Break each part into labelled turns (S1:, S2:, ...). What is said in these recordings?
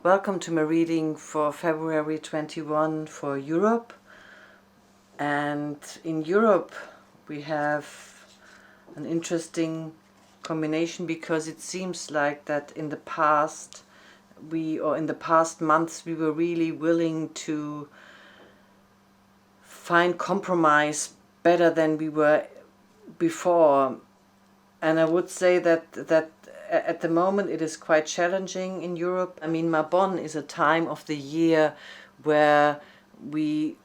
S1: Welcome to my reading for February 21 for Europe. And in Europe we have an interesting combination, because it seems like that in the past in the past months we were really willing to find compromise better than we were before. And I would say that at the moment it is quite challenging in Europe. I mean, Mabon is a time of the year where we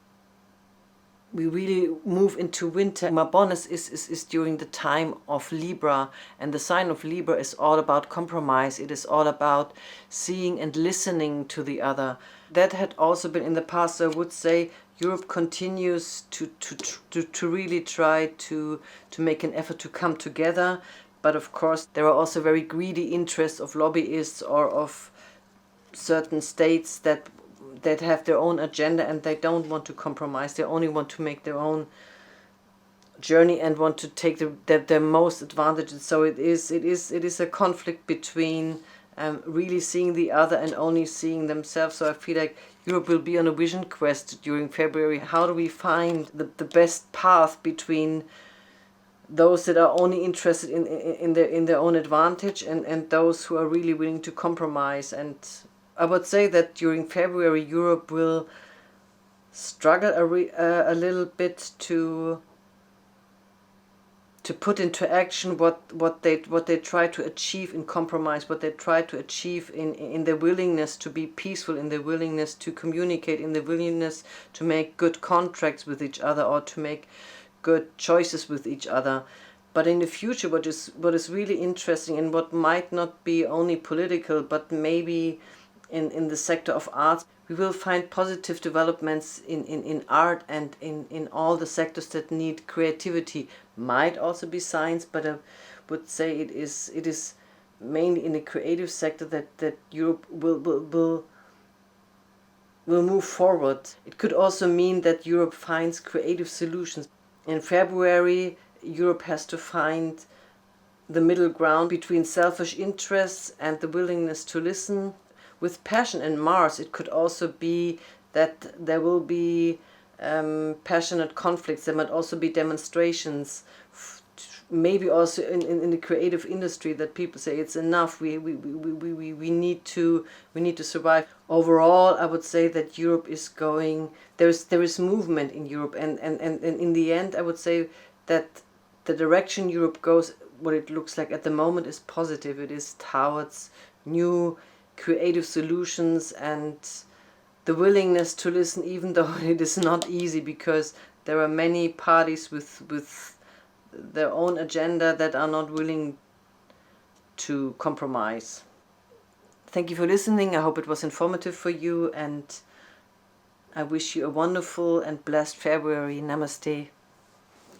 S1: really move into winter. Mabon is during the time of Libra, and the sign of Libra is all about compromise. It is all about seeing and listening to the other. That had also been in the past. So I would say Europe continues to really try to make an effort to come together. But of course there are also very greedy interests of lobbyists or of certain states that have their own agenda, and they don't want to compromise. They only want to make their own journey and want to take their most advantages. So it is a conflict between really seeing the other and only seeing themselves. So I feel like Europe will be on a vision quest during February. How do we find the best path between those that are only interested in their own advantage and those who are really willing to compromise? And I would say that during February Europe will struggle a little bit to put into action what they try to achieve in compromise, what they try to achieve in their willingness to be peaceful, in their willingness to communicate, in their willingness to make good contracts with each other or to make good choices with each other. But in the future, what is really interesting, and what might not be only political but maybe in the sector of arts, we will find positive developments in art and in all the sectors that need creativity. Might also be science, but I would say it is mainly in the creative sector that Europe will move forward. It could also mean that Europe finds creative solutions. In February, Europe has to find the middle ground between selfish interests and the willingness to listen. With passion and Mars, it could also be that there will be passionate conflicts. There might also be demonstrations, maybe also in the creative industry, that people say it's enough. We need to survive. Overall, I would say that Europe is going. There is movement in Europe, and in the end, I would say that the direction Europe goes, what it looks like at the moment, is positive. It is towards new creative solutions and the willingness to listen, even though it is not easy, because there are many parties with their own agenda that are not willing to compromise. Thank you for listening. I hope it was informative for you, and I wish you a wonderful and blessed February. Namaste.